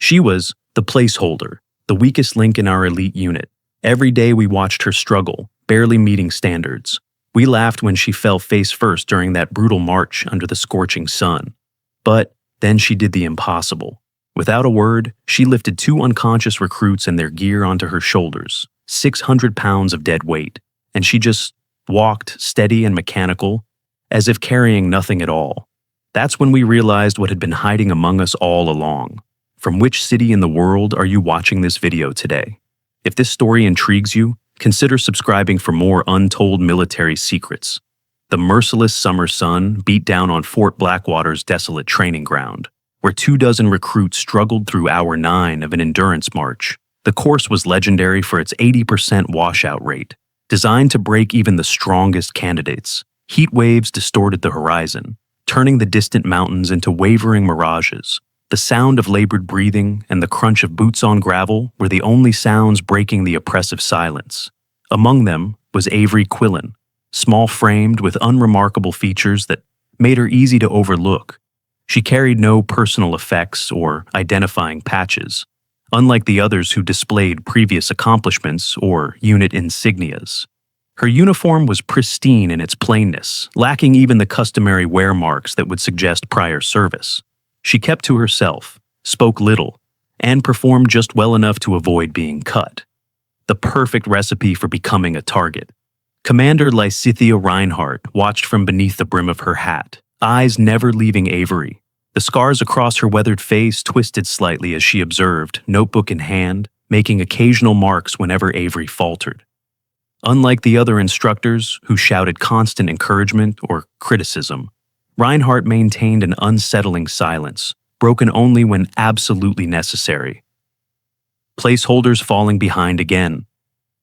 She was the placeholder, the weakest link in our elite unit. Every day we watched her struggle, barely meeting standards. We laughed when she fell face first during that brutal march under the scorching sun. But then she did the impossible. Without a word, she lifted two unconscious recruits and their gear onto her shoulders, 600 pounds of dead weight, and she just walked, steady and mechanical, as if carrying nothing at all. That's when we realized what had been hiding among us all along. From which city in the world are you watching this video today? If this story intrigues you, consider subscribing for more untold military secrets. The merciless summer sun beat down on Fort Blackwater's desolate training ground, where 24 recruits struggled through hour 9 of an endurance march. The course was legendary for its 80% washout rate, designed to break even the strongest candidates. Heat waves distorted the horizon, turning the distant mountains into wavering mirages. The sound of labored breathing and the crunch of boots on gravel were the only sounds breaking the oppressive silence. Among them was Avery Quillen, small-framed with unremarkable features that made her easy to overlook. She carried no personal effects or identifying patches, unlike the others who displayed previous accomplishments or unit insignias. Her uniform was pristine in its plainness, lacking even the customary wear marks that would suggest prior service. She kept to herself, spoke little, and performed just well enough to avoid being cut. The perfect recipe for becoming a target. Commander Lysithia Reinhardt watched from beneath the brim of her hat, eyes never leaving Avery. The scars across her weathered face twisted slightly as she observed, notebook in hand, making occasional marks whenever Avery faltered. Unlike the other instructors, who shouted constant encouragement or criticism, Reinhardt maintained an unsettling silence, broken only when absolutely necessary. "Placeholders falling behind again,"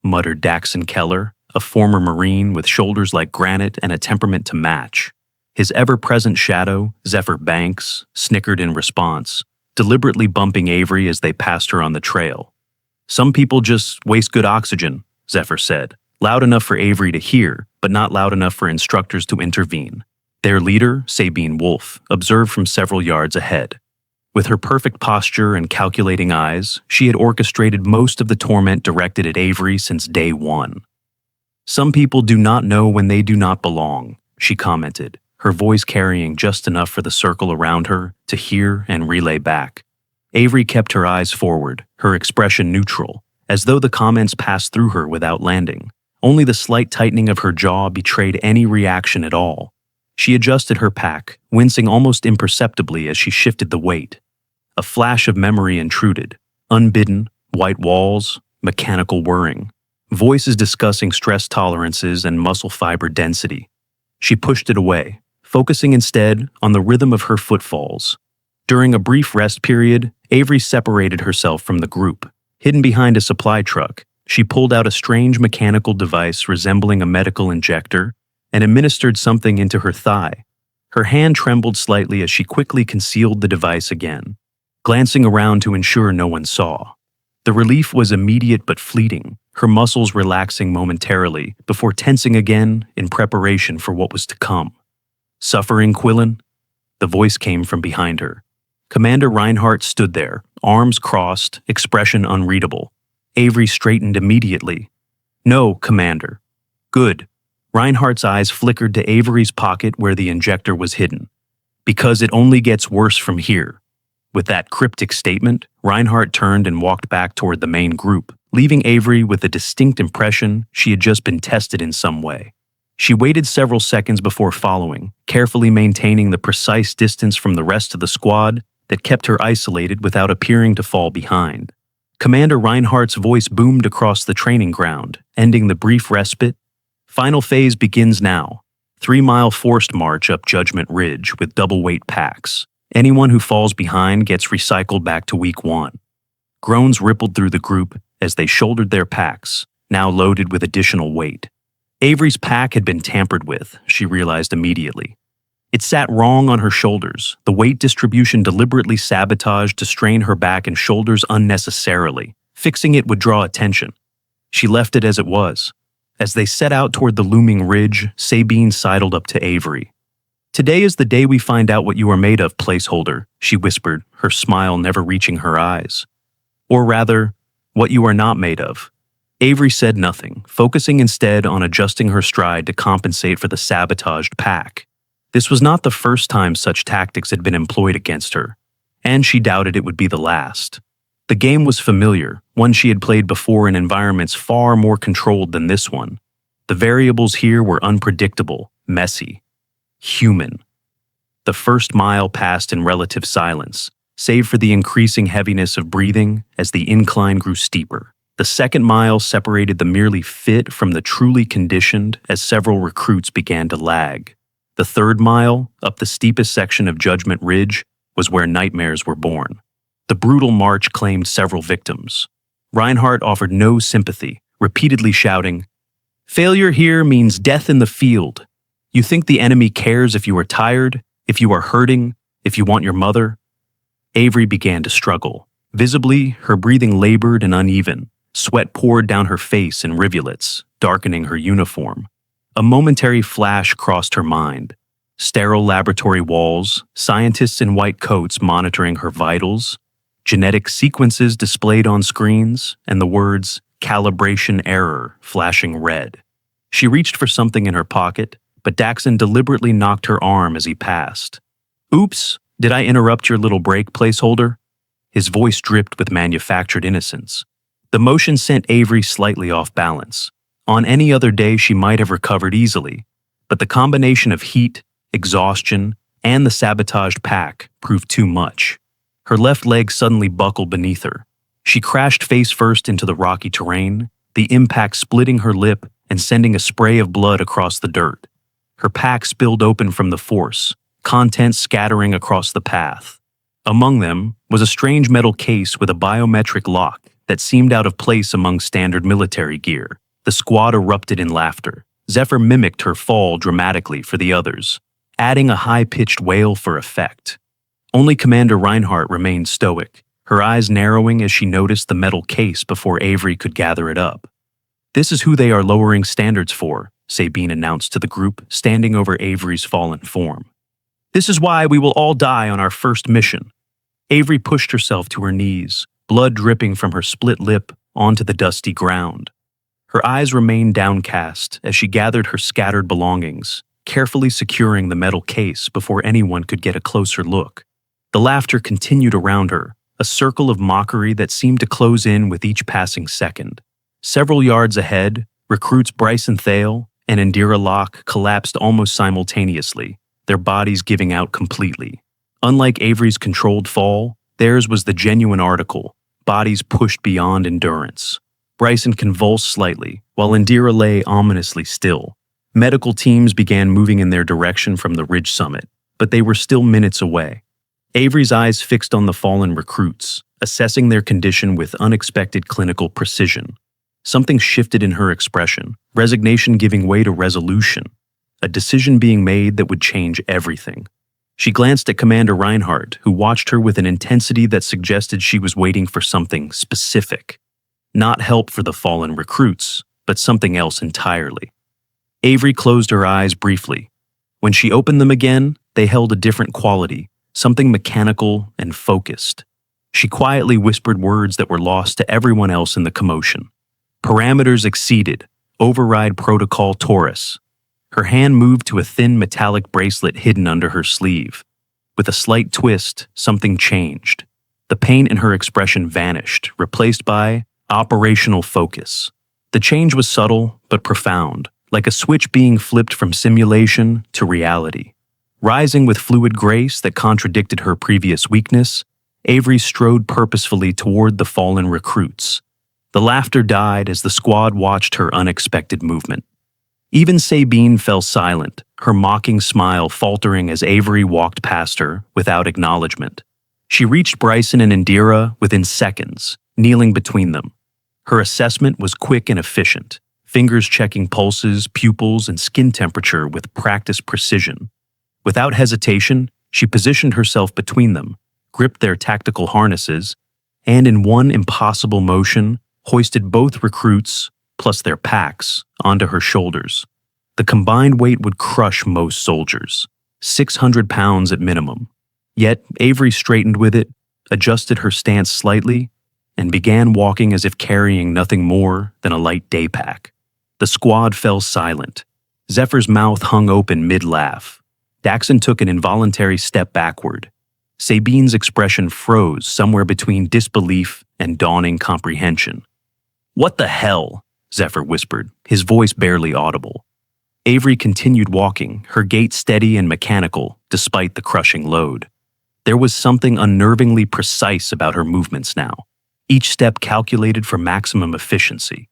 muttered Daxon Keller, a former Marine with shoulders like granite and a temperament to match. His ever-present shadow, Zephyr Banks, snickered in response, deliberately bumping Avery as they passed her on the trail. "Some people just waste good oxygen," Zephyr said, loud enough for Avery to hear, but not loud enough for instructors to intervene. Their leader, Sabine Wolf, observed from several yards ahead. With her perfect posture and calculating eyes, she had orchestrated most of the torment directed at Avery since day one. "Some people do not know when they do not belong," she commented, her voice carrying just enough for the circle around her to hear and relay back. Avery kept her eyes forward, her expression neutral, as though the comments passed through her without landing. Only the slight tightening of her jaw betrayed any reaction at all. She adjusted her pack, wincing almost imperceptibly as she shifted the weight. A flash of memory intruded. Unbidden, white walls, mechanical whirring. Voices discussing stress tolerances and muscle fiber density. She pushed it away, focusing instead on the rhythm of her footfalls. During a brief rest period, Avery separated herself from the group. Hidden behind a supply truck, she pulled out a strange mechanical device resembling a medical injector and administered something into her thigh. Her hand trembled slightly as she quickly concealed the device again, glancing around to ensure no one saw. The relief was immediate but fleeting, her muscles relaxing momentarily before tensing again in preparation for what was to come. "Suffering, Quillen?" The voice came from behind her. Commander Reinhardt stood there, arms crossed, expression unreadable. Avery straightened immediately. "No, Commander." "Good." Reinhardt's eyes flickered to Avery's pocket where the injector was hidden. "Because it only gets worse from here." With that cryptic statement, Reinhardt turned and walked back toward the main group, leaving Avery with the distinct impression she had just been tested in some way. She waited several seconds before following, carefully maintaining the precise distance from the rest of the squad that kept her isolated without appearing to fall behind. Commander Reinhardt's voice boomed across the training ground, ending the brief respite. "Final phase begins now. 3-mile forced march up Judgment Ridge with double-weight packs. Anyone who falls behind gets recycled back to week 1. Groans rippled through the group as they shouldered their packs, now loaded with additional weight. Avery's pack had been tampered with, she realized immediately. It sat wrong on her shoulders, the weight distribution deliberately sabotaged to strain her back and shoulders unnecessarily. Fixing it would draw attention. She left it as it was. As they set out toward the looming ridge, Sabine sidled up to Avery. Today is the day we find out what you are made of, placeholder, she whispered, her smile never reaching her eyes. Or rather, what you are not made of. Avery said nothing, focusing instead on adjusting her stride to compensate for the sabotaged pack. This was not the first time such tactics had been employed against her, and she doubted it would be the last. The game was familiar, one she had played before in environments far more controlled than this one. The variables here were unpredictable, messy, human. The first mile passed in relative silence, save for the increasing heaviness of breathing as the incline grew steeper. The second mile separated the merely fit from the truly conditioned as several recruits began to lag. The third mile, up the steepest section of Judgment Ridge, was where nightmares were born. The brutal march claimed several victims. Reinhardt offered no sympathy, repeatedly shouting, "Failure here means death in the field. You think the enemy cares if you are tired, if you are hurting, if you want your mother?" Avery began to struggle. Visibly, her breathing labored and uneven. Sweat poured down her face in rivulets, darkening her uniform. A momentary flash crossed her mind. Sterile laboratory walls, scientists in white coats monitoring her vitals, genetic sequences displayed on screens, and the words, "calibration error," flashing red. She reached for something in her pocket, but Daxon deliberately knocked her arm as he passed. "Oops, did I interrupt your little break, placeholder?" His voice dripped with manufactured innocence. The motion sent Avery slightly off balance. On any other day, she might have recovered easily, but the combination of heat, exhaustion, and the sabotaged pack proved too much. Her left leg suddenly buckled beneath her. She crashed face first into the rocky terrain, the impact splitting her lip and sending a spray of blood across the dirt. Her pack spilled open from the force, contents scattering across the path. Among them was a strange metal case with a biometric lock that seemed out of place among standard military gear. The squad erupted in laughter. Zephyr mimicked her fall dramatically for the others, adding a high-pitched wail for effect. Only Commander Reinhardt remained stoic, her eyes narrowing as she noticed the metal case before Avery could gather it up. "This is who they are lowering standards for," Sabine announced to the group, standing over Avery's fallen form. "This is why we will all die on our first mission." Avery pushed herself to her knees, blood dripping from her split lip onto the dusty ground. Her eyes remained downcast as she gathered her scattered belongings, carefully securing the metal case before anyone could get a closer look. The laughter continued around her, a circle of mockery that seemed to close in with each passing second. Several yards ahead, recruits Bryson Thale and Indira Locke collapsed almost simultaneously, their bodies giving out completely. Unlike Avery's controlled fall, theirs was the genuine article, bodies pushed beyond endurance. Bryson convulsed slightly, while Indira lay ominously still. Medical teams began moving in their direction from the ridge summit, but they were still minutes away. Avery's eyes fixed on the fallen recruits, assessing their condition with unexpected clinical precision. Something shifted in her expression, resignation giving way to resolution, a decision being made that would change everything. She glanced at Commander Reinhardt, who watched her with an intensity that suggested she was waiting for something specific. Not help for the fallen recruits, but something else entirely. Avery closed her eyes briefly. When she opened them again, they held a different quality, something mechanical and focused. She quietly whispered words that were lost to everyone else in the commotion. "Parameters exceeded. Override protocol Taurus." Her hand moved to a thin metallic bracelet hidden under her sleeve. With a slight twist, something changed. The pain in her expression vanished, replaced by operational focus. The change was subtle but profound, like a switch being flipped from simulation to reality. Rising with fluid grace that contradicted her previous weakness, Avery strode purposefully toward the fallen recruits. The laughter died as the squad watched her unexpected movement. Even Sabine fell silent, her mocking smile faltering as Avery walked past her without acknowledgement. She reached Bryson and Indira within seconds, kneeling between them. Her assessment was quick and efficient, fingers checking pulses, pupils, and skin temperature with practiced precision. Without hesitation, she positioned herself between them, gripped their tactical harnesses, and in one impossible motion, hoisted both recruits, plus their packs, onto her shoulders. The combined weight would crush most soldiers. 600 pounds at minimum. Yet Avery straightened with it, adjusted her stance slightly, and began walking as if carrying nothing more than a light day pack. The squad fell silent. Zephyr's mouth hung open mid-laugh. Daxon took an involuntary step backward. Sabine's expression froze somewhere between disbelief and dawning comprehension. "What the hell?" Zephyr whispered, his voice barely audible. Avery continued walking, her gait steady and mechanical, despite the crushing load. There was something unnervingly precise about her movements now, each step calculated for maximum efficiency.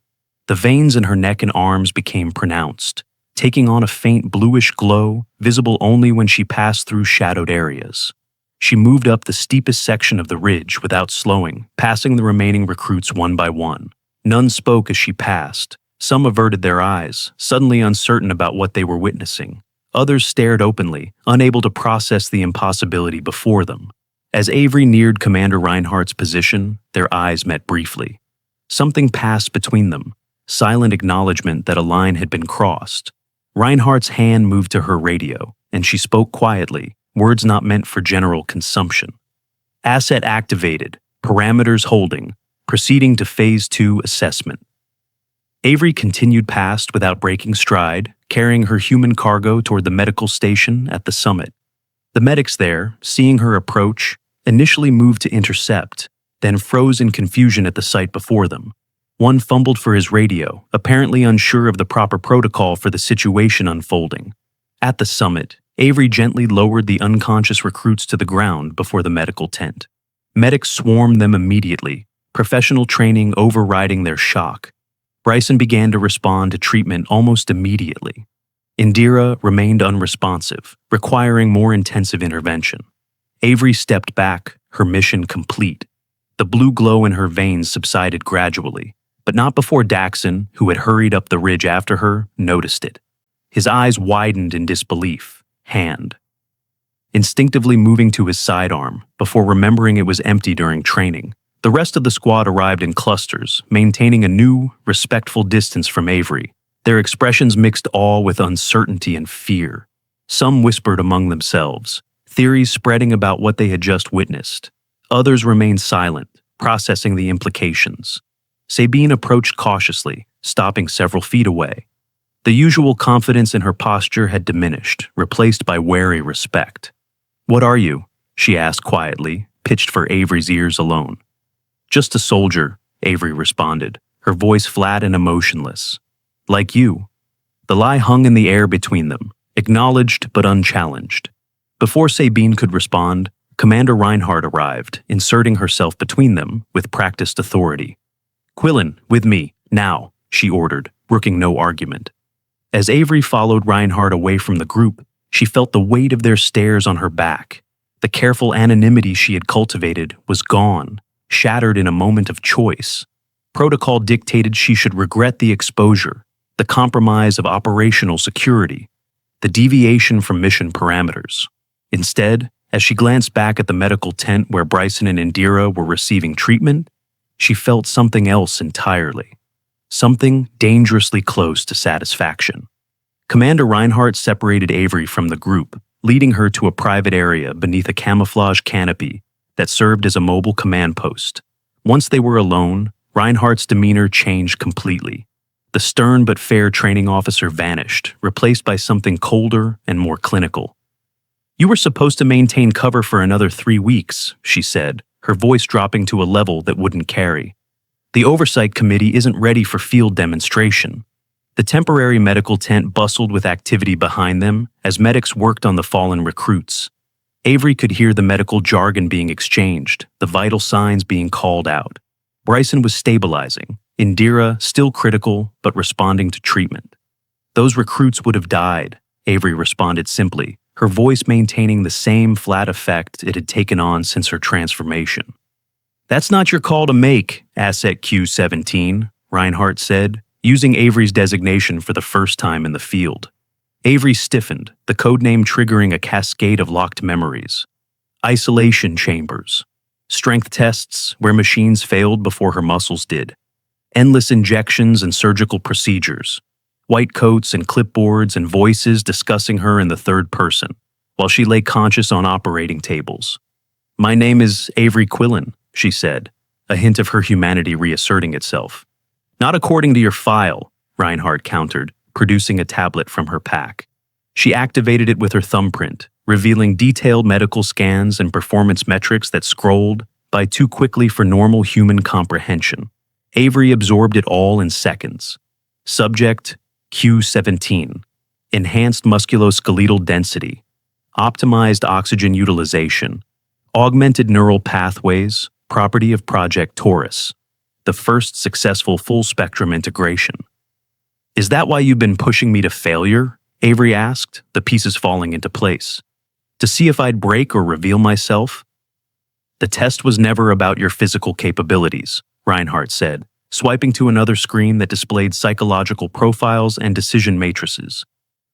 The veins in her neck and arms became pronounced, taking on a faint bluish glow, visible only when she passed through shadowed areas. She moved up the steepest section of the ridge without slowing, passing the remaining recruits one by one. None spoke as she passed. Some averted their eyes, suddenly uncertain about what they were witnessing. Others stared openly, unable to process the impossibility before them. As Avery neared Commander Reinhardt's position, their eyes met briefly. Something passed between them, silent acknowledgement that a line had been crossed. Reinhardt's hand moved to her radio, and she spoke quietly, words not meant for general consumption. "Asset activated, parameters holding, proceeding to Phase 2 assessment." Avery continued past without breaking stride, carrying her human cargo toward the medical station at the summit. The medics there, seeing her approach, initially moved to intercept, then froze in confusion at the sight before them. One fumbled for his radio, apparently unsure of the proper protocol for the situation unfolding. At the summit, Avery gently lowered the unconscious recruits to the ground before the medical tent. Medics swarmed them immediately, professional training overriding their shock. Bryson began to respond to treatment almost immediately. Indira remained unresponsive, requiring more intensive intervention. Avery stepped back, her mission complete. The blue glow in her veins subsided gradually, but not before Daxon, who had hurried up the ridge after her, noticed it. His eyes widened in disbelief. Hand. Instinctively moving to his sidearm, before remembering it was empty during training, the rest of the squad arrived in clusters, maintaining a new, respectful distance from Avery. Their expressions mixed awe with uncertainty and fear. Some whispered among themselves, theories spreading about what they had just witnessed. Others remained silent, processing the implications. Sabine approached cautiously, stopping several feet away. The usual confidence in her posture had diminished, replaced by wary respect. "What are you?" she asked quietly, pitched for Avery's ears alone. "Just a soldier," Avery responded, her voice flat and emotionless. "Like you." The lie hung in the air between them, acknowledged but unchallenged. Before Sabine could respond, Commander Reinhardt arrived, inserting herself between them with practiced authority. "Quillen, with me, now," she ordered, brooking no argument. As Avery followed Reinhardt away from the group, she felt the weight of their stares on her back. The careful anonymity she had cultivated was gone, shattered in a moment of choice. Protocol dictated she should regret the exposure, the compromise of operational security, the deviation from mission parameters. Instead, as she glanced back at the medical tent where Bryson and Indira were receiving treatment, she felt something else entirely. Something dangerously close to satisfaction. Commander Reinhardt separated Avery from the group, leading her to a private area beneath a camouflage canopy that served as a mobile command post. Once they were alone, Reinhardt's demeanor changed completely. The stern but fair training officer vanished, replaced by something colder and more clinical. "You were supposed to maintain cover for another 3 weeks," she said, her voice dropping to a level that wouldn't carry. "The oversight committee isn't ready for field demonstration." The temporary medical tent bustled with activity behind them as medics worked on the fallen recruits. Avery could hear the medical jargon being exchanged, the vital signs being called out. Bryson was stabilizing, Indira still critical but responding to treatment. "Those recruits would have died," Avery responded simply, her voice maintaining the same flat effect it had taken on since her transformation. "That's not your call to make, Asset Q-17, Reinhardt said, using Avery's designation for the first time in the field. Avery stiffened, the codename triggering a cascade of locked memories. Isolation chambers. Strength tests where machines failed before her muscles did. Endless injections and surgical procedures. White coats and clipboards and voices discussing her in the third person. while she lay conscious on operating tables. "My name is Avery Quillen," she said, a hint of her humanity reasserting itself. "Not according to your file," Reinhardt countered, producing a tablet from her pack. She activated it with her thumbprint, revealing detailed medical scans and performance metrics that scrolled by too quickly for normal human comprehension. Avery absorbed it all in seconds. Subject Q17. Enhanced musculoskeletal density. Optimized oxygen utilization. Augmented neural pathways, property of Project Taurus. The first successful full-spectrum integration. "Is that why you've been pushing me to failure?" Avery asked, the pieces falling into place. "To see if I'd break or reveal myself?" "The test was never about your physical capabilities," Reinhardt said, swiping to another screen that displayed psychological profiles and decision matrices.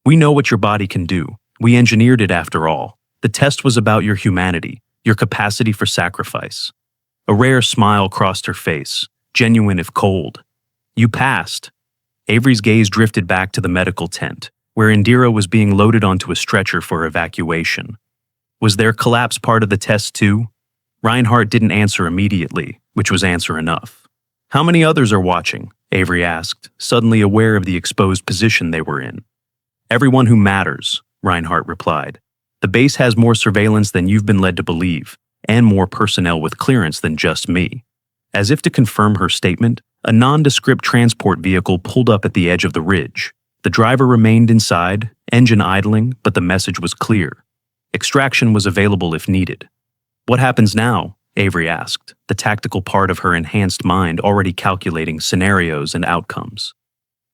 "We know what your body can do. We engineered it after all. The test was about your humanity, your capacity for sacrifice." A rare smile crossed her face, genuine if cold. "You passed." Avery's gaze drifted back to the medical tent, where Indira was being loaded onto a stretcher for evacuation. "Was their collapse part of the test too?" Reinhardt didn't answer immediately, which was answer enough. "How many others are watching?" Avery asked, suddenly aware of the exposed position they were in. "Everyone who matters," Reinhardt replied. "The base has more surveillance than you've been led to believe, and more personnel with clearance than just me." As if to confirm her statement, a nondescript transport vehicle pulled up at the edge of the ridge. The driver remained inside, engine idling, but the message was clear. Extraction was available if needed. "What happens now?" Avery asked, the tactical part of her enhanced mind already calculating scenarios and outcomes.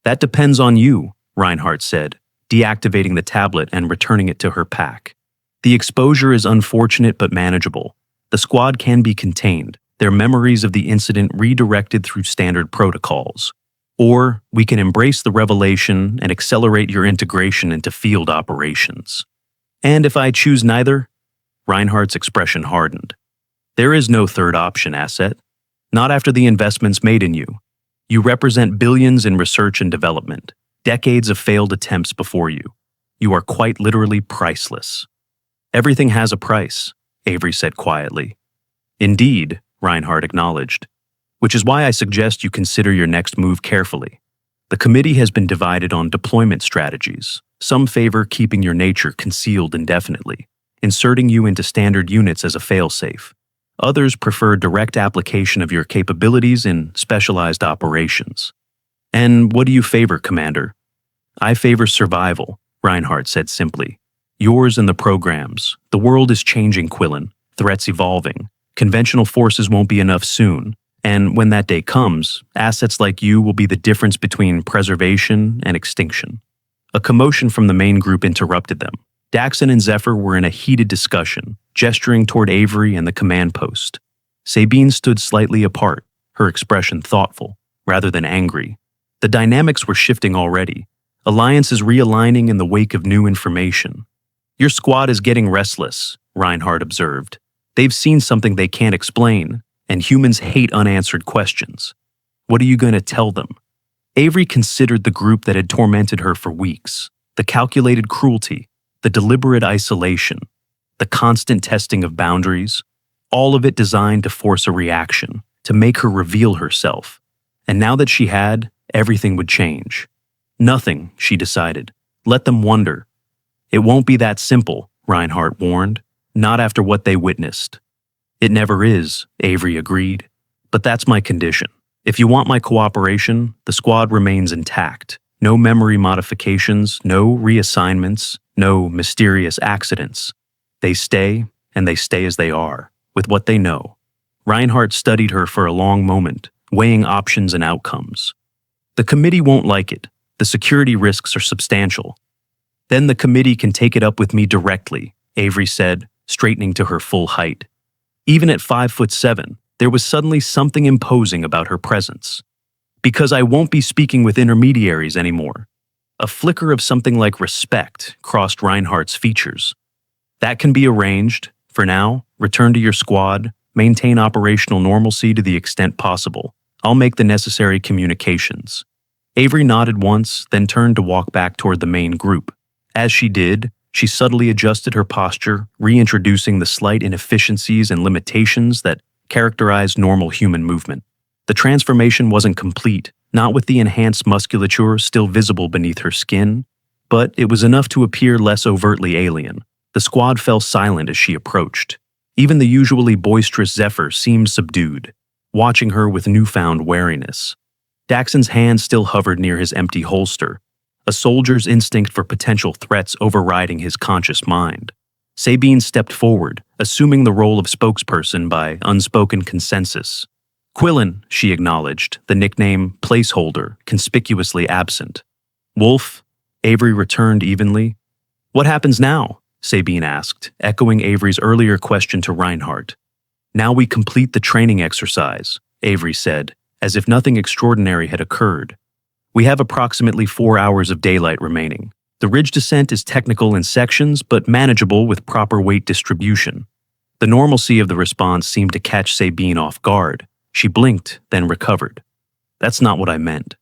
"That depends on you," Reinhardt said, deactivating the tablet and returning it to her pack. "The exposure is unfortunate but manageable. The squad can be contained, their memories of the incident redirected through standard protocols. Or we can embrace the revelation and accelerate your integration into field operations." "And if I choose neither?" Reinhardt's expression hardened. "There is no third option, asset. Not after the investments made in you. You represent billions in research and development, decades of failed attempts before you. You are quite literally priceless." "Everything has a price," Avery said quietly. "Indeed," Reinhardt acknowledged, "which is why I suggest you consider your next move carefully. The committee has been divided on deployment strategies. Some favor keeping your nature concealed indefinitely, inserting you into standard units as a failsafe. Others prefer direct application of your capabilities in specialized operations." "And what do you favor, Commander?" "I favor survival," Reinhardt said simply. "Yours and the program's. The world is changing, Quillen. Threats evolving. Conventional forces won't be enough soon. And when that day comes, assets like you will be the difference between preservation and extinction." A commotion from the main group interrupted them. Daxon and Zephyr were in a heated discussion, gesturing toward Avery and the command post. Sabine stood slightly apart, her expression thoughtful, rather than angry. The dynamics were shifting already, alliances realigning in the wake of new information. "Your squad is getting restless," Reinhardt observed. "They've seen something they can't explain, and humans hate unanswered questions. What are you going to tell them?" Avery considered the group that had tormented her for weeks, the calculated cruelty, the deliberate isolation, the constant testing of boundaries, all of it designed to force a reaction, to make her reveal herself. And now that she had, everything would change. Nothing, she decided. Let them wonder. "It won't be that simple," Reinhardt warned, "not after what they witnessed." "It never is," Avery agreed. "But that's my condition. If you want my cooperation, the squad remains intact. No memory modifications, no reassignments, no mysterious accidents. They stay, and they stay as they are, with what they know." Reinhardt studied her for a long moment, weighing options and outcomes. "The committee won't like it. The security risks are substantial." "Then the committee can take it up with me directly," Avery said, straightening to her full height. Even at 5'7", there was suddenly something imposing about her presence. "Because I won't be speaking with intermediaries anymore." A flicker of something like respect crossed Reinhardt's features. "That can be arranged. For now, return to your squad, maintain operational normalcy to the extent possible. I'll make the necessary communications." Avery nodded once, then turned to walk back toward the main group. As she did, She subtly adjusted her posture, reintroducing the slight inefficiencies and limitations that characterized normal human movement. The transformation wasn't complete, not with the enhanced musculature still visible beneath her skin, but it was enough to appear less overtly alien. The squad fell silent as she approached. Even the usually boisterous Zephyr seemed subdued, watching her with newfound wariness. Daxon's hand still hovered near his empty holster, a soldier's instinct for potential threats overriding his conscious mind. Sabine stepped forward, assuming the role of spokesperson by unspoken consensus. Quillen, she acknowledged, the nickname placeholder conspicuously absent. Wolf, Avery returned evenly. What happens now? Sabine asked, echoing Avery's earlier question to Reinhardt. Now we complete the training exercise, Avery said, as if nothing extraordinary had occurred. We have approximately 4 hours of daylight remaining. The ridge descent is technical in sections, but manageable with proper weight distribution. The normalcy of the response seemed to catch Sabine off guard. She blinked, then recovered. That's not what I meant.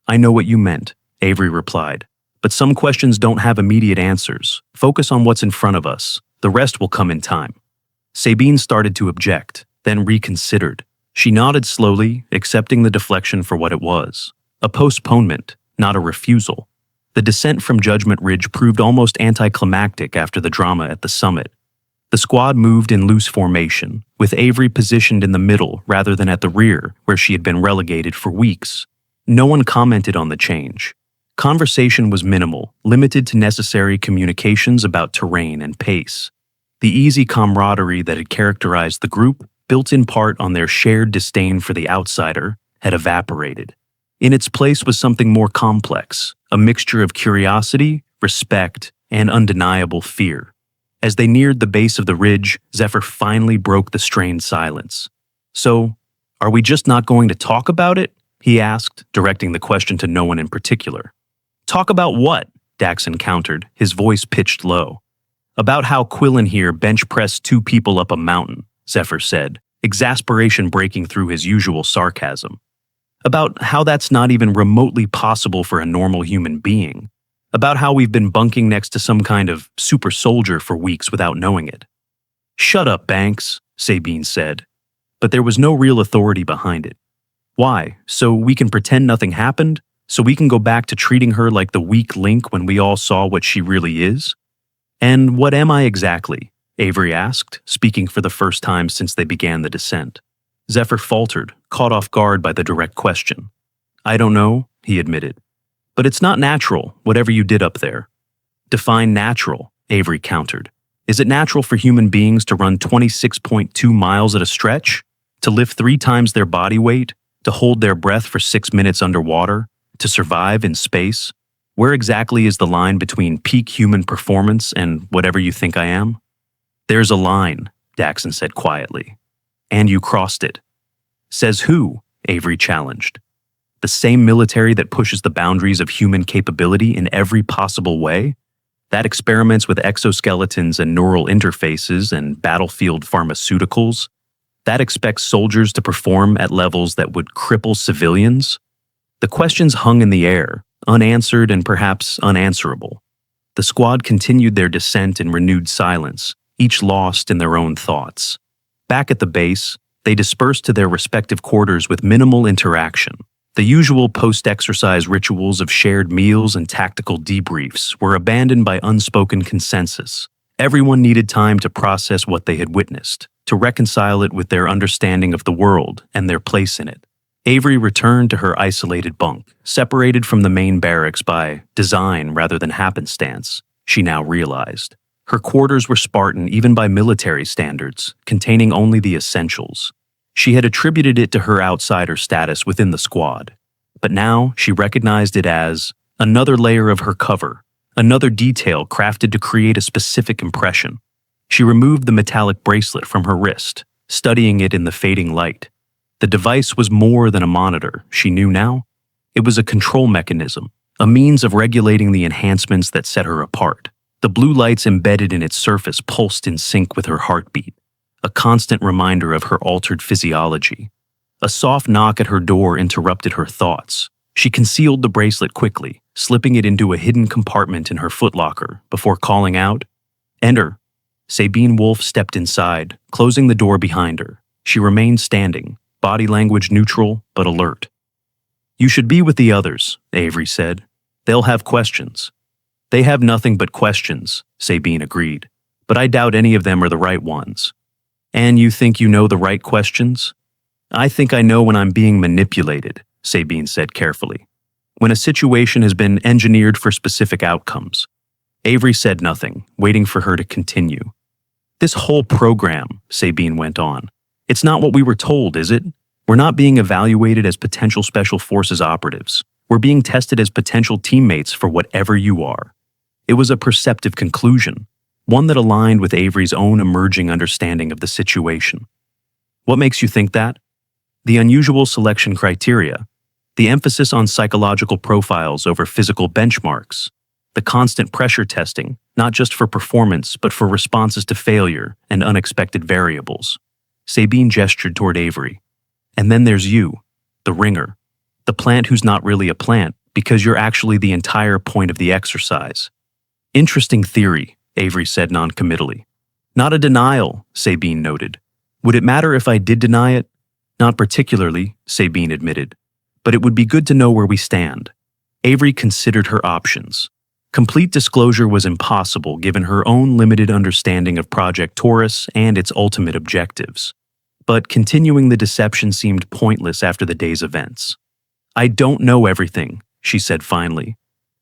I know what you meant, Avery replied. But some questions don't have immediate answers. Focus on what's in front of us. The rest will come in time. Sabine started to object, then reconsidered. She nodded slowly, accepting the deflection for what it was. A postponement, not a refusal. The descent from Judgment Ridge proved almost anticlimactic after the drama at the summit. The squad moved in loose formation, with Avery positioned in the middle rather than at the rear, where she had been relegated for weeks. No one commented on the change. Conversation was minimal, limited to necessary communications about terrain and pace. The easy camaraderie that had characterized the group, built in part on their shared disdain for the outsider, had evaporated. In its place was something more complex, a mixture of curiosity, respect, and undeniable fear. As they neared the base of the ridge, Zephyr finally broke the strained silence. So, are we just not going to talk about it? He asked, directing the question to no one in particular. Talk about what? Daxon countered, his voice pitched low. About how Quillen here bench-pressed 2 people up a mountain, Zephyr said, exasperation breaking through his usual sarcasm. About how that's not even remotely possible for a normal human being. About how we've been bunking next to some kind of super soldier for weeks without knowing it. Shut up, Banks, Sabine said. But there was no real authority behind it. Why? So we can pretend nothing happened? So we can go back to treating her like the weak link when we all saw what she really is? And what am I exactly? Avery asked, speaking for the first time since they began the descent. Zephyr faltered, caught off guard by the direct question. I don't know, he admitted. But it's not natural, whatever you did up there. Define natural, Avery countered. Is it natural for human beings to run 26.2 miles at a stretch? To lift 3 times their body weight? To hold their breath for 6 minutes underwater? To survive in space? Where exactly is the line between peak human performance and whatever you think I am? There's a line, Daxon said quietly. And you crossed it. Says who? Avery challenged. The same military that pushes the boundaries of human capability in every possible way? That experiments with exoskeletons and neural interfaces and battlefield pharmaceuticals? That expects soldiers to perform at levels that would cripple civilians? The questions hung in the air, unanswered and perhaps unanswerable. The squad continued their descent in renewed silence, each lost in their own thoughts. Back at the base, they dispersed to their respective quarters with minimal interaction. The usual post-exercise rituals of shared meals and tactical debriefs were abandoned by unspoken consensus. Everyone needed time to process what they had witnessed, to reconcile it with their understanding of the world and their place in it. Avery returned to her isolated bunk, separated from the main barracks by design rather than happenstance, she now realized. Her quarters were Spartan even by military standards, containing only the essentials. She had attributed it to her outsider status within the squad, but now she recognized it as another layer of her cover, another detail crafted to create a specific impression. She removed the metallic bracelet from her wrist, studying it in the fading light. The device was more than a monitor, she knew now. It was a control mechanism, a means of regulating the enhancements that set her apart. The blue lights embedded in its surface pulsed in sync with her heartbeat, a constant reminder of her altered physiology. A soft knock at her door interrupted her thoughts. She concealed the bracelet quickly, slipping it into a hidden compartment in her footlocker before calling out, "Enter." Sabine Wolf stepped inside, closing the door behind her. She remained standing, body language neutral but alert. "You should be with the others," Avery said. "They'll have questions." "They have nothing but questions," Sabine agreed. "But I doubt any of them are the right ones." "And you think you know the right questions?" "I think I know when I'm being manipulated," Sabine said carefully. "When a situation has been engineered for specific outcomes." Avery said nothing, waiting for her to continue. "This whole program," Sabine went on, "it's not what we were told, is it? We're not being evaluated as potential Special Forces operatives. We're being tested as potential teammates for whatever you are." It was a perceptive conclusion, one that aligned with Avery's own emerging understanding of the situation. "What makes you think that?" "The unusual selection criteria, the emphasis on psychological profiles over physical benchmarks, the constant pressure testing, not just for performance but for responses to failure and unexpected variables." Sabine gestured toward Avery. "And then there's you, the ringer, the plant who's not really a plant because you're actually the entire point of the exercise." "Interesting theory," Avery said noncommittally. "Not a denial," Sabine noted. "Would it matter if I did deny it?" "Not particularly," Sabine admitted. "But it would be good to know where we stand." Avery considered her options. Complete disclosure was impossible given her own limited understanding of Project Taurus and its ultimate objectives. But continuing the deception seemed pointless after the day's events. "I don't know everything," she said finally.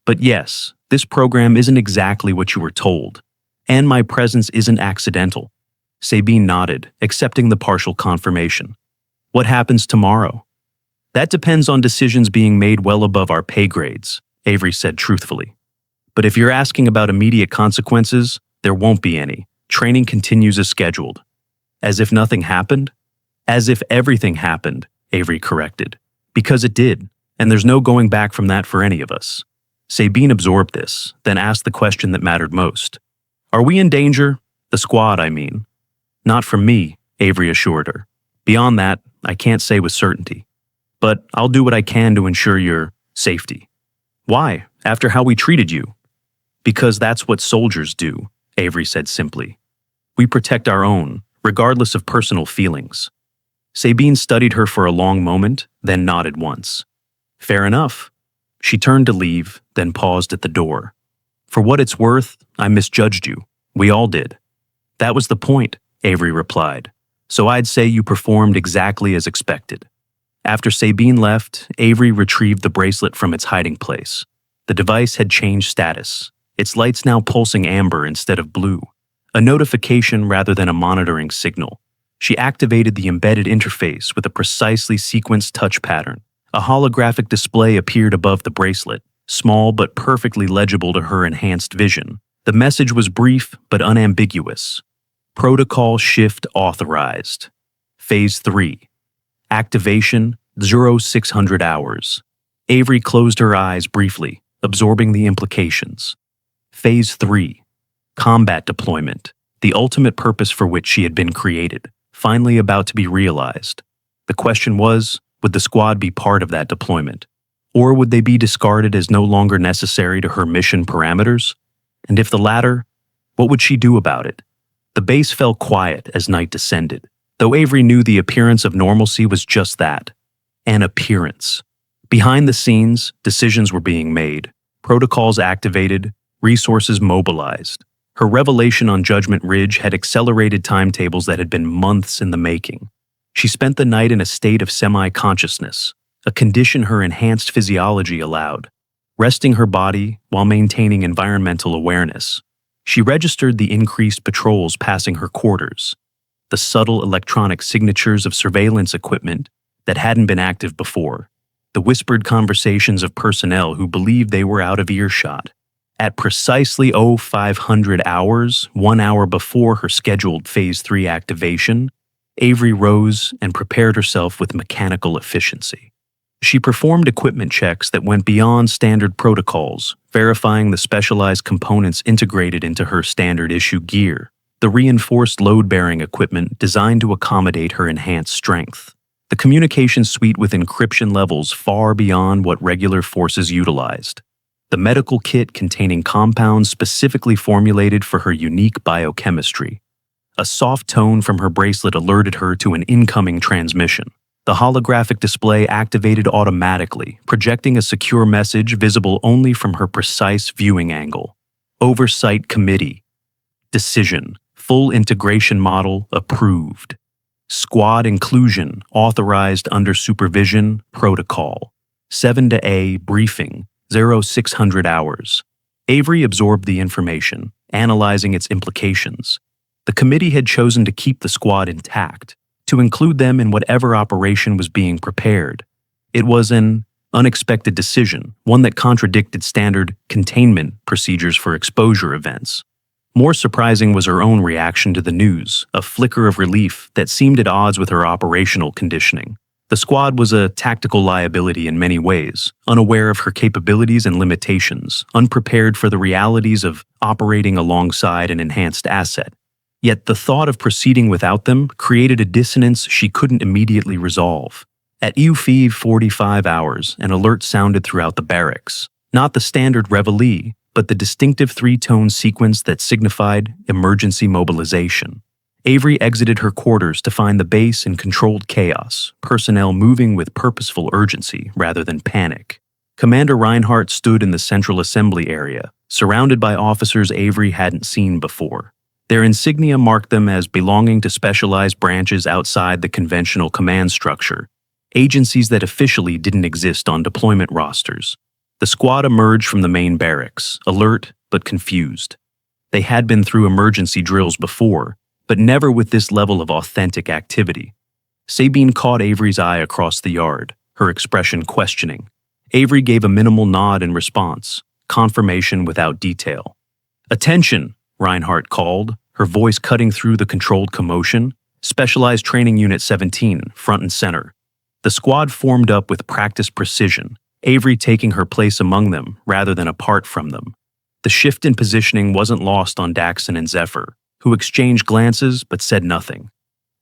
"But yes, this program isn't exactly what you were told. And my presence isn't accidental." Sabine nodded, accepting the partial confirmation. "What happens tomorrow?" "That depends on decisions being made well above our pay grades," Avery said truthfully. "But if you're asking about immediate consequences, there won't be any. Training continues as scheduled." "As if nothing happened?" "As if everything happened," Avery corrected. "Because it did, and there's no going back from that for any of us." Sabine absorbed this, then asked the question that mattered most. "Are we in danger? The squad, I mean." "Not from me," Avery assured her. "Beyond that, I can't say with certainty. But I'll do what I can to ensure your safety." "Why, after how we treated you?" "Because that's what soldiers do," Avery said simply. "We protect our own, regardless of personal feelings." Sabine studied her for a long moment, then nodded once. "Fair enough." She turned to leave, then paused at the door. "For what it's worth, I misjudged you. We all did." "That was the point," Avery replied. "So I'd say you performed exactly as expected." After Sabine left, Avery retrieved the bracelet from its hiding place. The device had changed status, its lights now pulsing amber instead of blue, a notification rather than a monitoring signal. She activated the embedded interface with a precisely sequenced touch pattern. A holographic display appeared above the bracelet, small but perfectly legible to her enhanced vision. The message was brief but unambiguous. "Protocol shift authorized. Phase 3. Activation 0600 hours." Avery closed her eyes briefly, absorbing the implications. Phase 3. Combat deployment, the ultimate purpose for which she had been created, finally about to be realized. The question was, would the squad be part of that deployment? Or would they be discarded as no longer necessary to her mission parameters? And if the latter, what would she do about it? The base fell quiet as night descended, though Avery knew the appearance of normalcy was just that, an appearance. Behind the scenes, decisions were being made, protocols activated, resources mobilized. Her revelation on Judgment Ridge had accelerated timetables that had been months in the making. She spent the night in a state of semi-consciousness, a condition her enhanced physiology allowed, resting her body while maintaining environmental awareness. She registered the increased patrols passing her quarters, the subtle electronic signatures of surveillance equipment that hadn't been active before, the whispered conversations of personnel who believed they were out of earshot. At precisely 0500 hours, 1 hour before her scheduled Phase 3 activation, Avery rose and prepared herself with mechanical efficiency. She performed equipment checks that went beyond standard protocols, verifying the specialized components integrated into her standard-issue gear, the reinforced load-bearing equipment designed to accommodate her enhanced strength, the communication suite with encryption levels far beyond what regular forces utilized. the medical kit containing compounds specifically formulated for her unique biochemistry. A soft tone from her bracelet alerted her to an incoming transmission. The holographic display activated automatically, projecting a secure message visible only from her precise viewing angle. Oversight Committee. Decision. Full integration model approved. Squad inclusion authorized under supervision protocol. 7 to A briefing 0600 hours. Avery absorbed the information, analyzing its implications. The committee had chosen to keep the squad intact, to include them in whatever operation was being prepared. It was an unexpected decision, one that contradicted standard containment procedures for exposure events. More surprising was her own reaction to the news, a flicker of relief that seemed at odds with her operational conditioning. The squad was a tactical liability in many ways, unaware of her capabilities and limitations, unprepared for the realities of operating alongside an enhanced asset. Yet the thought of proceeding without them created a dissonance she couldn't immediately resolve. At UFI 45 hours, an alert sounded throughout the barracks. Not the standard reveille, but the distinctive three-tone sequence that signified emergency mobilization. Avery exited her quarters to find the base in controlled chaos, personnel moving with purposeful urgency rather than panic. Commander Reinhardt stood in the central assembly area, surrounded by officers Avery hadn't seen before. Their insignia marked them as belonging to specialized branches outside the conventional command structure, agencies that officially didn't exist on deployment rosters. The squad emerged from the main barracks, alert but confused. They had been through emergency drills before, but never with this level of authentic activity. Sabine caught Avery's eye across the yard, her expression questioning. Avery gave a minimal nod in response, confirmation without detail. "Attention!" Reinhardt called, her voice cutting through the controlled commotion. "Specialized Training Unit 17, front and center." The squad formed up with practiced precision, Avery taking her place among them rather than apart from them. The shift in positioning wasn't lost on Daxon and Zephyr, who exchanged glances but said nothing.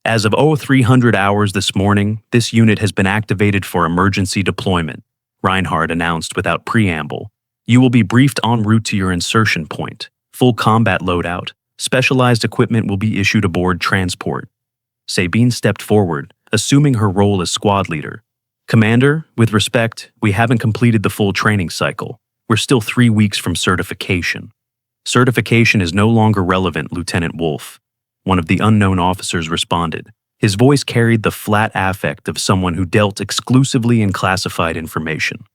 "As of 0300 hours this morning, this unit has been activated for emergency deployment," Reinhardt announced without preamble. "You will be briefed en route to your insertion point. Full combat loadout. Specialized equipment will be issued aboard transport." Sabine stepped forward, assuming her role as squad leader. "Commander, with respect, we haven't completed the full training cycle. We're still 3 weeks from certification." "Certification is no longer relevant, Lieutenant Wolf," one of the unknown officers responded. His voice carried the flat affect of someone who dealt exclusively in classified information.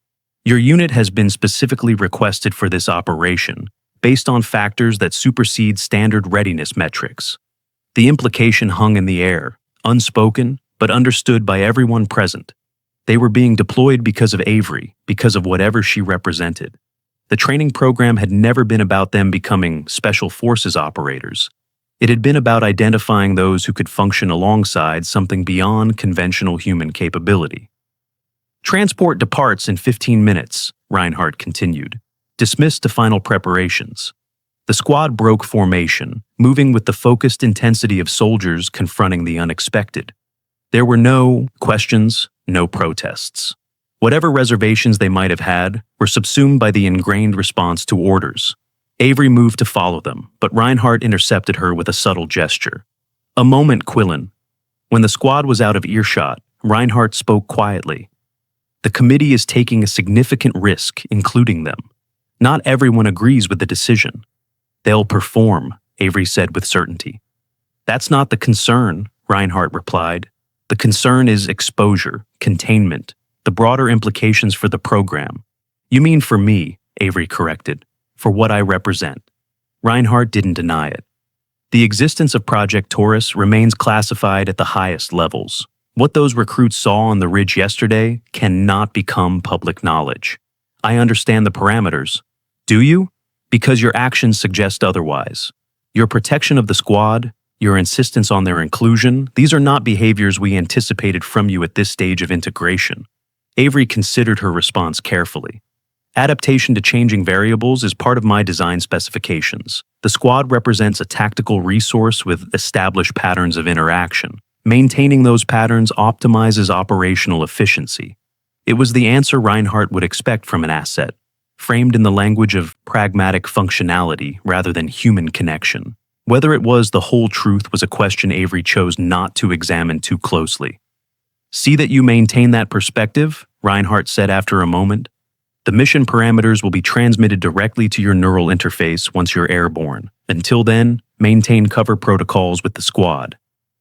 "Your unit has been specifically requested for this operation, based on factors that supersede standard readiness metrics." The implication hung in the air, unspoken, but understood by everyone present. They were being deployed because of Avery, because of whatever she represented. The training program had never been about them becoming special forces operators. It had been about identifying those who could function alongside something beyond conventional human capability. "Transport departs in 15 minutes, Reinhardt continued. "Dismissed to final preparations." The squad broke formation, moving with the focused intensity of soldiers confronting the unexpected. There were no questions, no protests. Whatever reservations they might have had were subsumed by the ingrained response to orders. Avery moved to follow them, but Reinhardt intercepted her with a subtle gesture. "A moment, Quillen." When the squad was out of earshot, Reinhardt spoke quietly. "The committee is taking a significant risk, including them. Not everyone agrees with the decision." "They'll perform," Avery said with certainty. "That's not the concern," Reinhardt replied. "The concern is exposure, containment, the broader implications for the program." "You mean for me," Avery corrected, "for what I represent." Reinhardt didn't deny it. "The existence of Project Taurus remains classified at the highest levels. What those recruits saw on the ridge yesterday cannot become public knowledge. I understand the parameters." "Do you?" "Because your actions suggest otherwise. Your protection of the squad, your insistence on their inclusion, these are not behaviors we anticipated from you at this stage of integration." Avery considered her response carefully. "Adaptation to changing variables is part of my design specifications. The squad represents a tactical resource with established patterns of interaction. Maintaining those patterns optimizes operational efficiency." It was the answer Reinhardt would expect from an asset. framed in the language of pragmatic functionality rather than human connection. Whether it was the whole truth was a question Avery chose not to examine too closely. "See that you maintain that perspective," Reinhardt said after a moment. "The mission parameters will be transmitted directly to your neural interface once you're airborne. Until then, maintain cover protocols with the squad."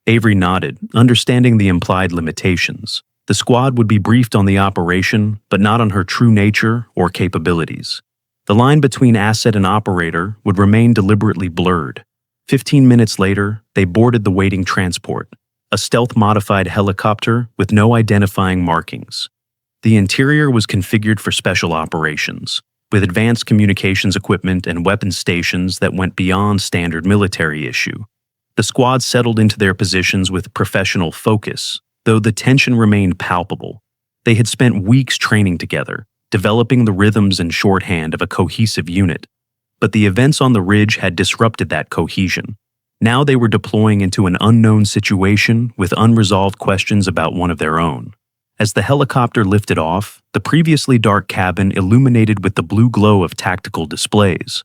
Avery nodded, understanding the implied limitations. The squad would be briefed on the operation, but not on her true nature or capabilities. The line between asset and operator would remain deliberately blurred. 15 minutes later, they boarded the waiting transport, a stealth-modified helicopter with no identifying markings. The interior was configured for special operations, with advanced communications equipment and weapons stations that went beyond standard military issue. The squad settled into their positions with professional focus, though the tension remained palpable. They had spent weeks training together, developing the rhythms and shorthand of a cohesive unit. But the events on the ridge had disrupted that cohesion. Now they were deploying into an unknown situation with unresolved questions about one of their own. As the helicopter lifted off, the previously dark cabin illuminated with the blue glow of tactical displays.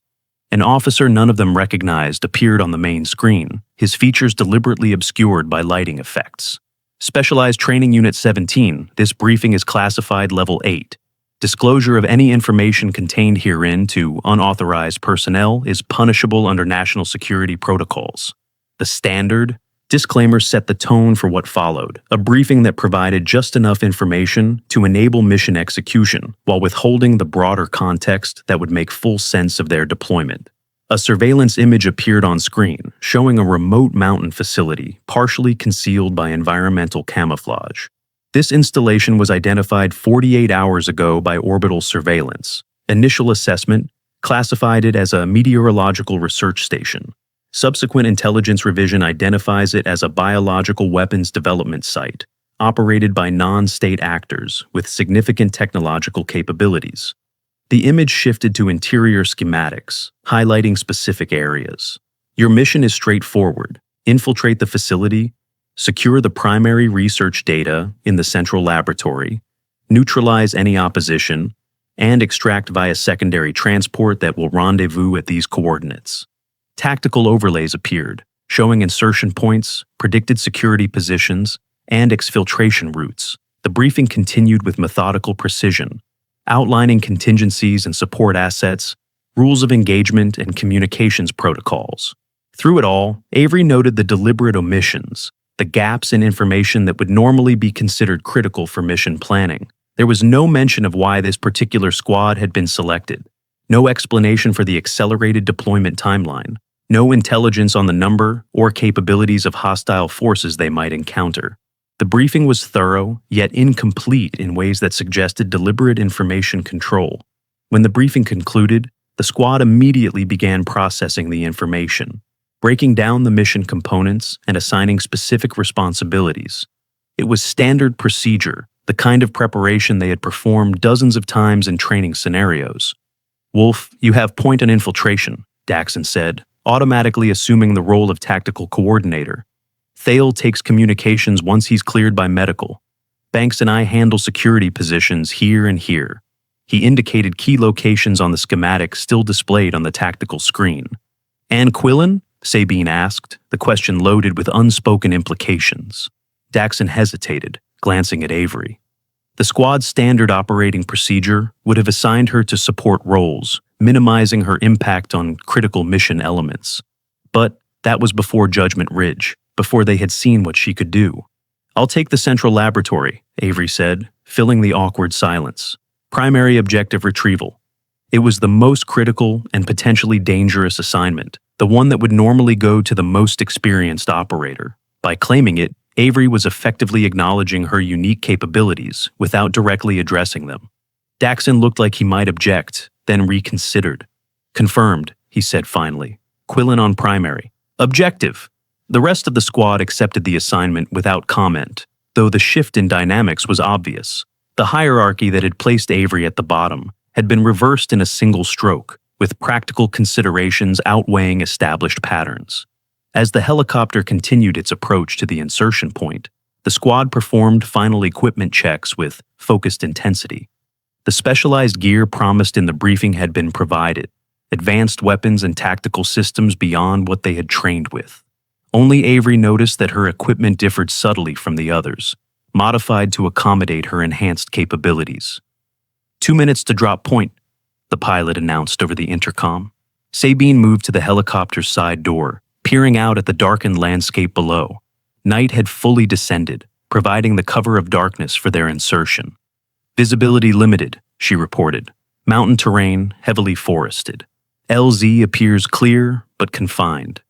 An officer none of them recognized appeared on the main screen, his features deliberately obscured by lighting effects. "Specialized Training Unit 17, this briefing is classified Level 8. Disclosure of any information contained herein to unauthorized personnel is punishable under national security protocols." The standard disclaimer set the tone for what followed, a briefing that provided just enough information to enable mission execution while withholding the broader context that would make full sense of their deployment. A surveillance image appeared on screen, showing a remote mountain facility partially concealed by environmental camouflage. This installation was identified 48 hours ago by orbital surveillance. Initial assessment classified it as a meteorological research station. Subsequent intelligence revision identifies it as a biological weapons development site, operated by non-state actors with significant technological capabilities. The image shifted to interior schematics, highlighting specific areas. Your mission is straightforward: infiltrate the facility, secure the primary research data in the central laboratory, neutralize any opposition, and extract via secondary transport that will rendezvous at these coordinates. Tactical overlays appeared, showing insertion points, predicted security positions, and exfiltration routes. The briefing continued with methodical precision, outlining contingencies and support assets, rules of engagement, and communications protocols. Through it all, Avery noted the deliberate omissions, the gaps in information that would normally be considered critical for mission planning. There was no mention of why this particular squad had been selected, no explanation for the accelerated deployment timeline, no intelligence on the number or capabilities of hostile forces they might encounter. The briefing was thorough, yet incomplete in ways that suggested deliberate information control. When the briefing concluded, the squad immediately began processing the information, breaking down the mission components and assigning specific responsibilities. It was standard procedure, the kind of preparation they had performed dozens of times in training scenarios. "Wolf, you have point on infiltration," Daxon said, automatically assuming the role of tactical coordinator. "Thale takes communications once he's cleared by medical. Banks and I handle security positions here and here." He indicated key locations on the schematic still displayed on the tactical screen. "And Quillen?" Sabine asked, the question loaded with unspoken implications. Daxon hesitated, glancing at Avery. The squad's standard operating procedure would have assigned her to support roles, minimizing her impact on critical mission elements. But that was before Judgment Ridge, before they had seen what she could do. "I'll take the central laboratory," Avery said, filling the awkward silence. "Primary objective retrieval." It was the most critical and potentially dangerous assignment, the one that would normally go to the most experienced operator. By claiming it, Avery was effectively acknowledging her unique capabilities without directly addressing them. Daxon looked like he might object, then reconsidered. "Confirmed," he said finally. "Quillen on primary." "Objective." The rest of the squad accepted the assignment without comment, though the shift in dynamics was obvious. The hierarchy that had placed Avery at the bottom had been reversed in a single stroke, with practical considerations outweighing established patterns. As the helicopter continued its approach to the insertion point, the squad performed final equipment checks with focused intensity. The specialized gear promised in the briefing had been provided, advanced weapons and tactical systems beyond what they had trained with. Only Avery noticed that her equipment differed subtly from the others, modified to accommodate her enhanced capabilities. 2 minutes to drop point, the pilot announced over the intercom. Sabine moved to the helicopter's side door, peering out at the darkened landscape below. Night had fully descended, providing the cover of darkness for their insertion. Visibility limited, she reported. Mountain terrain, heavily forested. LZ appears clear, but confined.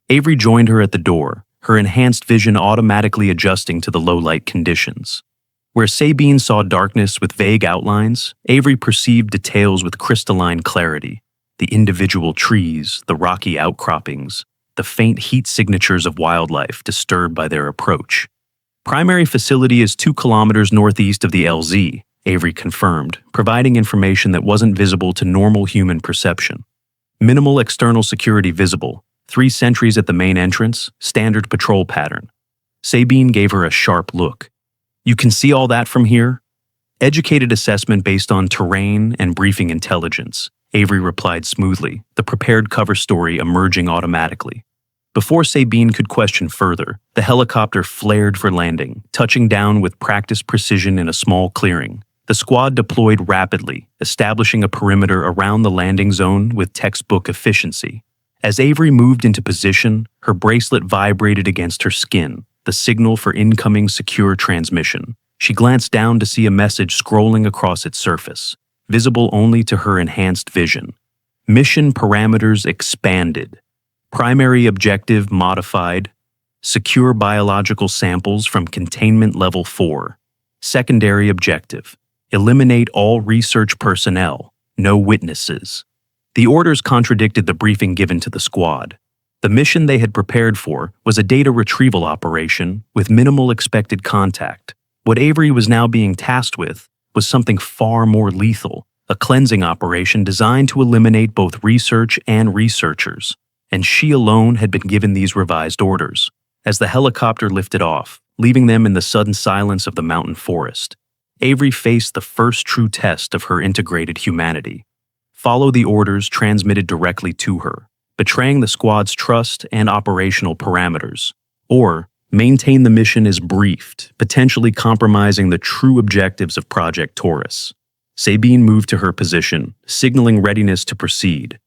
Avery joined her at the door, her enhanced vision automatically adjusting to the low-light conditions. Where Sabine saw darkness with vague outlines, Avery perceived details with crystalline clarity. The individual trees, the rocky outcroppings, the faint heat signatures of wildlife disturbed by their approach. Primary facility is 2 kilometers northeast of the LZ, Avery confirmed, providing information that wasn't visible to normal human perception. Minimal external security visible, 3 sentries at the main entrance, standard patrol pattern. Sabine gave her a sharp look. You can see all that from here? Educated assessment based on terrain and briefing intelligence, Avery replied smoothly, the prepared cover story emerging automatically. Before Sabine could question further, the helicopter flared for landing, touching down with practiced precision in a small clearing. The squad deployed rapidly, establishing a perimeter around the landing zone with textbook efficiency. As Avery moved into position, her bracelet vibrated against her skin, the signal for incoming secure transmission. She glanced down to see a message scrolling across its surface, visible only to her enhanced vision. Mission parameters expanded. Primary objective modified. Secure biological samples from containment level 4. Secondary objective. Eliminate all research personnel. No witnesses. The orders contradicted the briefing given to the squad. The mission they had prepared for was a data retrieval operation with minimal expected contact. What Avery was now being tasked with was something far more lethal, a cleansing operation designed to eliminate both research and researchers. And she alone had been given these revised orders. As the helicopter lifted off, leaving them in the sudden silence of the mountain forest, Avery faced the first true test of her integrated humanity. Follow the orders transmitted directly to her, betraying the squad's trust and operational parameters, or maintain the mission as briefed, potentially compromising the true objectives of Project Taurus. Sabine moved to her position, signaling readiness to proceed.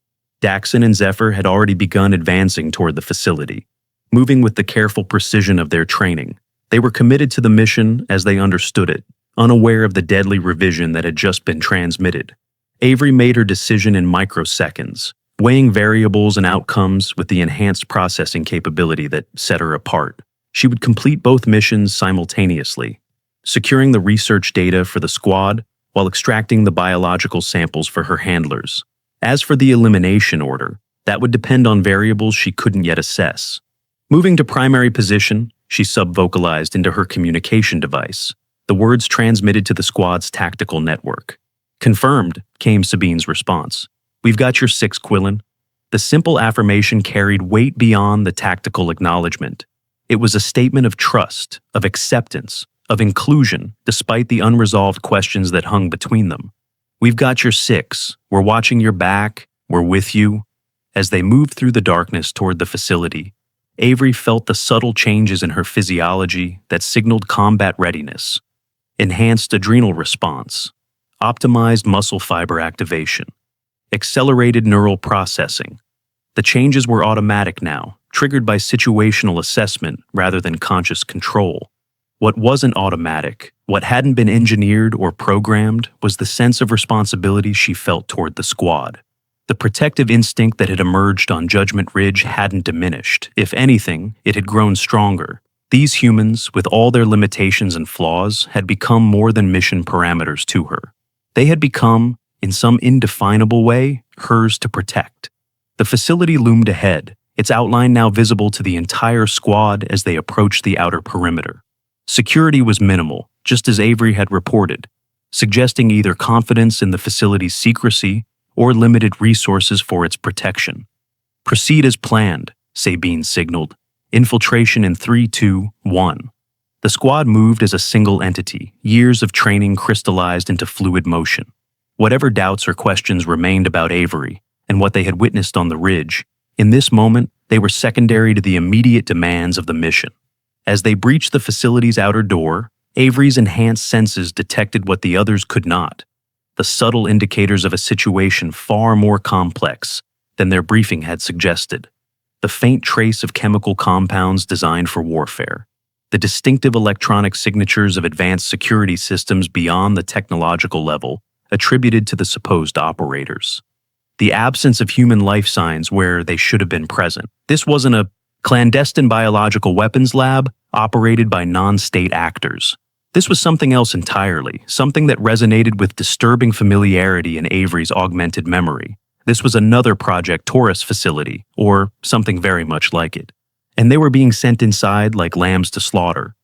Daxon and Zephyr had already begun advancing toward the facility, moving with the careful precision of their training. They were committed to the mission as they understood it, unaware of the deadly revision that had just been transmitted. Avery made her decision in microseconds, weighing variables and outcomes with the enhanced processing capability that set her apart. She would complete both missions simultaneously, securing the research data for the squad while extracting the biological samples for her handlers. As for the elimination order, that would depend on variables she couldn't yet assess. Moving to primary position, she sub-vocalized into her communication device, the words transmitted to the squad's tactical network. Confirmed, came Sabine's response. We've got your 6, Quillen. The simple affirmation carried weight beyond the tactical acknowledgement. It was a statement of trust, of acceptance, of inclusion, despite the unresolved questions that hung between them. We've got your 6. We're watching your back. We're with you. As they moved through the darkness toward the facility, Avery felt the subtle changes in her physiology that signaled combat readiness. Enhanced adrenal response, optimized muscle fiber activation, accelerated neural processing. The changes were automatic now, triggered by situational assessment rather than conscious control. What wasn't automatic, what hadn't been engineered or programmed, was the sense of responsibility she felt toward the squad. The protective instinct that had emerged on Judgment Ridge hadn't diminished. If anything, it had grown stronger. These humans, with all their limitations and flaws, had become more than mission parameters to her. They had become, in some indefinable way, hers to protect. The facility loomed ahead, its outline now visible to the entire squad as they approached the outer perimeter. Security was minimal, just as Avery had reported, suggesting either confidence in the facility's secrecy or limited resources for its protection. Proceed as planned, Sabine signaled. Infiltration in 3, 2, 1. The squad moved as a single entity, years of training crystallized into fluid motion. Whatever doubts or questions remained about Avery and what they had witnessed on the ridge, in this moment, they were secondary to the immediate demands of the mission. As they breached the facility's outer door, Avery's enhanced senses detected what the others could not, the subtle indicators of a situation far more complex than their briefing had suggested. The faint trace of chemical compounds designed for warfare, the distinctive electronic signatures of advanced security systems beyond the technological level attributed to the supposed operators. The absence of human life signs where they should have been present. This wasn't a clandestine biological weapons lab operated by non-state actors. This was something else entirely, something that resonated with disturbing familiarity in Avery's augmented memory. This was another Project Taurus facility, or something very much like it. And they were being sent inside like lambs to slaughter,